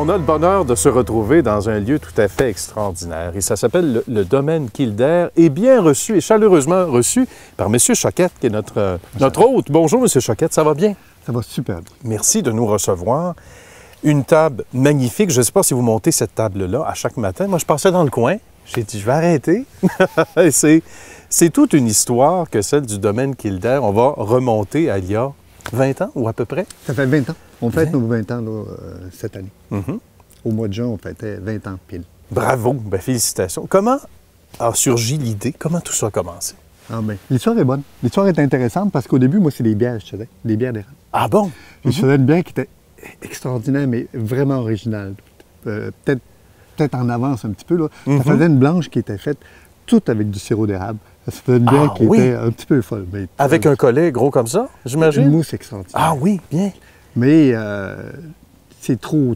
On a le bonheur de se retrouver dans un lieu tout à fait extraordinaire et ça s'appelle le domaine Kildare et bien reçu et chaleureusement reçu par M. Choquette qui est notre hôte. Bonjour M. Choquette, ça va bien? Ça va super bien. Merci de nous recevoir. Une table magnifique. Je ne sais pas si vous montez cette table-là à chaque matin. Moi, je passais dans le coin. J'ai dit, je vais arrêter. C'est toute une histoire que celle du domaine Kildare. On va remonter à il y a 20 ans ou à peu près? Ça fait 20 ans. On fête nos 20 ans là, cette année. Au mois de juin, on fêtait 20 ans pile. Bravo! Bien, félicitations. Comment a surgi l'idée? Comment tout ça a commencé? Ah ben, l'histoire est bonne. L'histoire est intéressante parce qu'au début, moi, c'est des bières, je faisais. Des bières d'érable. Ah bon? Je faisais une bière qui était extraordinaire, mais vraiment originale. Peut-être en avance un petit peu. Là. Ça faisait une blanche qui était faite toute avec du sirop d'érable. Ça faisait une bière qui était un petit peu folle. Mais, avec un collet gros comme ça, j'imagine? Une mousse extraordinaire. Ah oui, bien. Mais c'est trop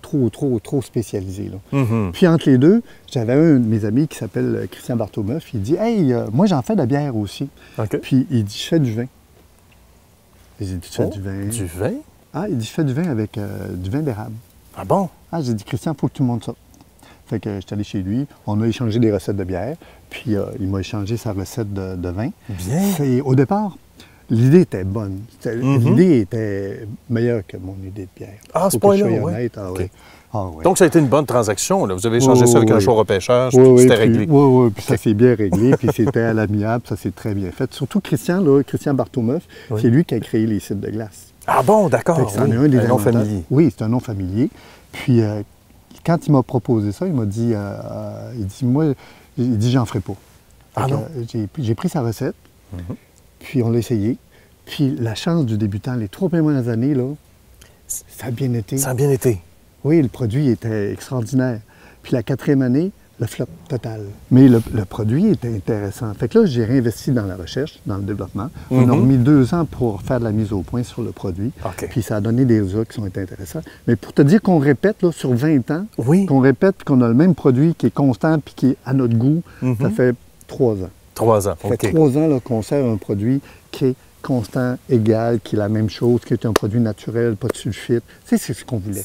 spécialisé. Là. Puis entre les deux, j'avais un de mes amis qui s'appelle Christian Bartomeuf. Il dit « Hey, moi j'en fais de la bière aussi. Puis il dit « Je fais du vin. » J'ai dit « Tu fais du vin? » Du vin? Ah, il dit « Je fais du vin avec du vin d'érable. » Ah bon? Ah, j'ai dit « Christian, il faut que tu montes ça. » Fait que j'étais allé chez lui, on a échangé des recettes de bière, puis il m'a échangé sa recette de vin. Bien! Au départ, l'idée était bonne. L'idée était meilleure que mon idée de bière. Ah, c'est pas honnête. Donc, ça a été une bonne transaction. Là. Vous avez échangé ça avec un choix repêchage, puis c'était réglé. Oui, puis ça s'est bien réglé, puis c'était à l'amiable, ça s'est très bien fait. Surtout Christian, là, Christian Bartomeuf, c'est lui qui a créé les cidres de glace. Ah bon, d'accord. C'est un nom familier. Oui, c'est un nom familier. Puis, quand il m'a proposé ça, il m'a dit, j'en ferai pas. Ah non? J'ai pris sa recette, puis on l'a essayé. Puis la chance du débutant, les 3 premières années, là, ça a bien été. Ça a bien été. Oui, le produit était extraordinaire. Puis la 4e année, le flop total. Mais le produit était intéressant. Fait que là, j'ai réinvesti dans la recherche, dans le développement. On a remis 2 ans pour faire de la mise au point sur le produit. Puis ça a donné des résultats qui sont intéressants. Mais pour te dire qu'on répète là, sur 20 ans, qu'on répète puis qu'on a le même produit qui est constant puis qui est à notre goût, ça fait 3 ans. 3 ans, Ça fait 3 ans qu'on sert un produit qui est constant, égal, qui est la même chose, qui est un produit naturel, pas de sulfite. Tu sais, c'est ce qu'on voulait.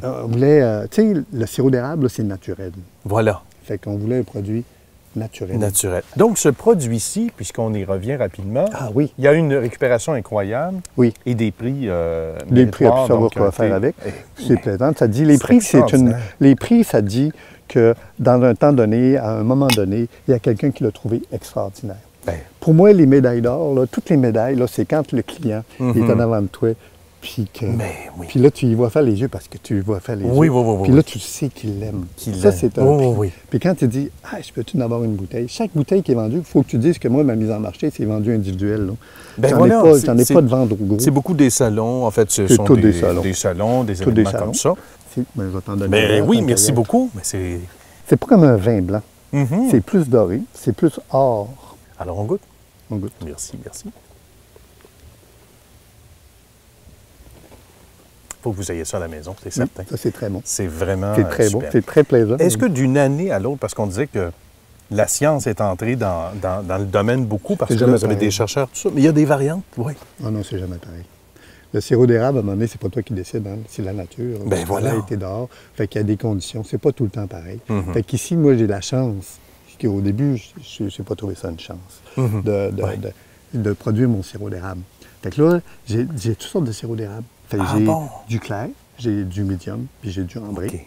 On voulait, tu sais, le sirop d'érable, c'est naturel. Voilà. Fait qu'on voulait un produit naturel. Naturel. Donc, ce produit-ci, puisqu'on y revient rapidement, il y a une récupération incroyable et des prix des prix, à savoir quoi faire avec. C'est plaisant. Ça dit, les prix, ça dit que dans un temps donné, à un moment donné, il y a quelqu'un qui l'a trouvé extraordinaire. Pour moi, les médailles d'or, toutes les médailles, c'est quand le client est en avant de toi, puis là, tu y vois faire les yeux parce que tu y vois faire les yeux. Puis là, tu sais qu'il l'aime. Ça, c'est un prix. Puis quand tu dis « Ah, je peux-tu en avoir une bouteille? » Chaque bouteille qui est vendue, il faut que tu dises que moi, ma mise en marché, c'est vendu individuel. J'en ai pas de vendre au gros. C'est beaucoup des salons, en fait. Ce sont des salons, des événements comme ça. Je vais t'en donner oui, merci beaucoup. C'est pas comme un vin blanc. C'est plus doré, c'est plus or. Alors, on goûte? On goûte. Merci, merci. Il faut que vous ayez ça à la maison, c'est certain. Ça, c'est très bon. C'est vraiment C'est très bon, c'est très plaisant. Est-ce que d'une année à l'autre, parce qu'on disait que la science est entrée dans le domaine beaucoup, parce que là, vous avez des chercheurs, tout ça, mais il y a des variantes? Oui. Ah non, c'est jamais pareil. Le sirop d'érable, à un moment donné, c'est pas toi qui décides, c'est la nature. Voilà. T'es dehors, fait qu'il y a des conditions. C'est pas tout le temps pareil. Fait qu'ici, moi, j'ai la chance. Au début, je n'ai pas trouvé ça une chance de produire mon sirop d'érable. Fait que là, j'ai toutes sortes de sirop d'érable. J'ai du clair, j'ai du médium, puis j'ai du ambré.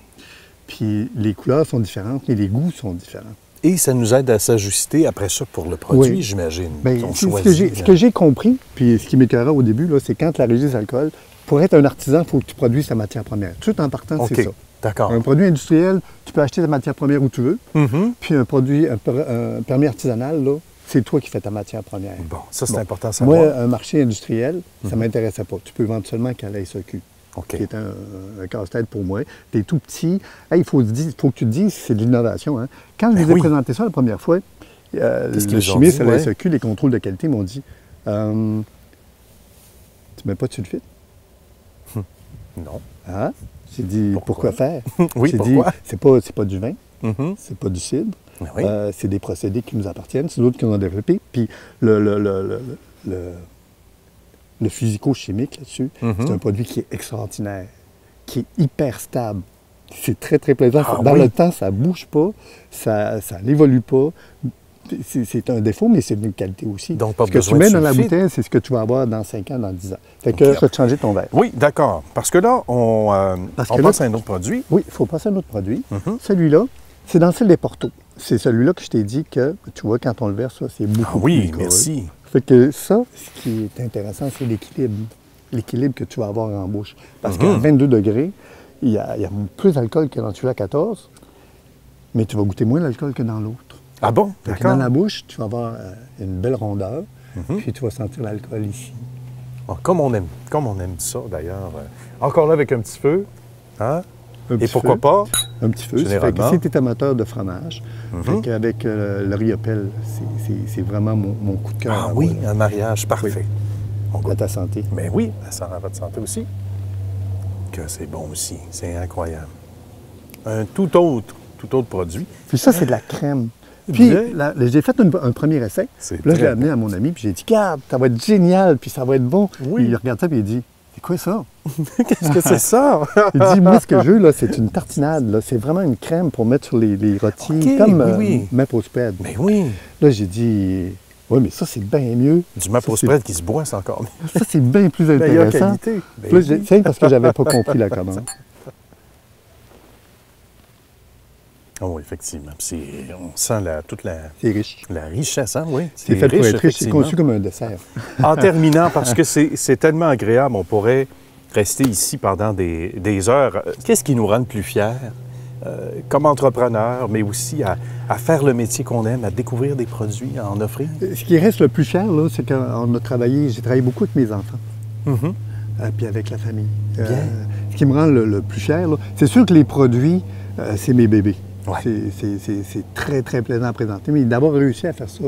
Puis les couleurs sont différentes, mais les goûts sont différents. Et ça nous aide à s'ajuster après ça pour le produit, j'imagine. Ce que j'ai compris, puis ce qui m'écœurait au début, c'est quand la régie des alcools, pour être un artisan, il faut que tu produises ta matière première. Tout en partant, c'est ça. D'accord. Un produit industriel, tu peux acheter ta matière première où tu veux. Puis un permis artisanal, là, c'est toi qui fais ta matière première. Bon, ça, c'est important à savoir. Moi, un marché industriel, ça ne m'intéressait pas. Tu peux vendre seulement qu'à la SAQ, qui est un casse-tête pour moi. Tu es tout petit. Il faut que tu te dises, c'est de l'innovation. Hein? Quand je vous ai présenté ça la première fois, le chimiste à la SAQ, les contrôles de qualité m'ont dit « Tu ne mets pas de sulfite? » Non. Ah? J'ai dit, pourquoi faire? J'ai dit, c'est pas du vin, c'est pas du cidre, c'est des procédés qui nous appartiennent, c'est d'autres qui nous ont développés. Puis le physico-chimique là-dessus, c'est un produit qui est extraordinaire, qui est hyper stable. C'est très, très plaisant. Dans le temps, ça ne bouge pas, ça n'évolue pas. C'est un défaut, mais c'est une qualité aussi. Donc, pas ce que tu mets dans la bouteille, c'est ce que tu vas avoir dans 5 ans, dans 10 ans. Fait que je vais te changer ton verre. Oui, d'accord. Parce que là, on passe à un autre produit. Oui, il faut passer à un autre produit. Celui-là, c'est dans le style des Porto. C'est celui-là que je t'ai dit que, tu vois, quand on le verse, c'est beaucoup plus oui, merci. Fait que ça, ce qui est intéressant, c'est l'équilibre. L'équilibre que tu vas avoir en bouche. Parce qu'à 22 degrés, il y a plus d'alcool que dans celui à 14, mais tu vas goûter moins d'alcool que dans l'autre. Ah bon? Dans la bouche, tu vas avoir une belle rondeur, puis tu vas sentir l'alcool ici. Oh, comme on aime ça, d'ailleurs. Encore là, avec un petit feu. Hein? Et pourquoi pas? Un petit feu. Généralement. Si tu es amateur de fromage, avec le Riopelle, c'est vraiment mon coup de cœur. Ah oui, un mariage parfait. Oui. À ta santé. Mais oui, à votre santé aussi. Que c'est bon aussi. C'est incroyable. Un tout autre produit. Puis ça, c'est de la crème. Puis, j'ai fait un premier essai. Là, je l'ai amené à mon ami, puis j'ai dit, regarde, ça va être génial, puis ça va être bon. Oui. Il regarde ça, puis il dit, c'est quoi ça? Qu'est-ce que c'est ça? Il dit, moi, ce que je veux, là, c'est une tartinade. Là. C'est vraiment une crème pour mettre sur les rôtis, comme Maple spread. Mais oui. Là, j'ai dit, oui, mais ça, c'est bien mieux. Du Maple spread qui se boit, c'est encore mieux. Ça, c'est bien plus intéressant. Meilleure qualité. C'est parce que je n'avais pas compris la commande. Oh, effectivement. On sent toute la richesse, hein? Oui. C'est fait pour être riche, c'est conçu comme un dessert. En terminant, parce que c'est tellement agréable, on pourrait rester ici pendant des heures. Qu'est-ce qui nous rend plus fiers comme entrepreneurs, mais aussi à faire le métier qu'on aime, à découvrir des produits, à en offrir? Ce qui reste le plus cher, là, c'est qu'on a travaillé, j'ai travaillé beaucoup avec mes enfants, puis avec la famille. Ce qui me rend le plus cher, c'est sûr que les produits, c'est mes bébés. Ouais. C'est très, très plaisant à présenter. Mais d'avoir réussi à faire ça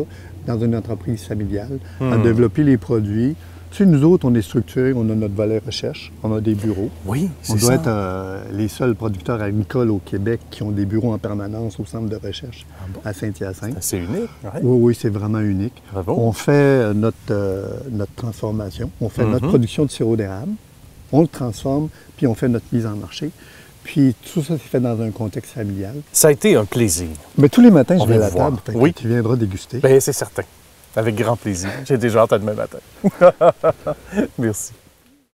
dans une entreprise familiale, à développer les produits. Tu sais, nous autres, on est structurés, on a notre volet recherche, on a des bureaux. Oui, c'est ça. On doit être les seuls producteurs agricoles au Québec qui ont des bureaux en permanence au centre de recherche à Saint-Hyacinthe. C'est unique. Ouais. Oui, c'est vraiment unique. Bravo. On fait notre transformation, on fait notre production de sirop d'érable, on le transforme, puis on fait notre mise en marché. Puis tout ça, c'est fait dans un contexte familial. Ça a été un plaisir. Mais tous les matins, je vais à la table. Oui. Tu viendras déguster. Bien, c'est certain. Avec grand plaisir. J'ai déjà hâte à demain matin. Merci.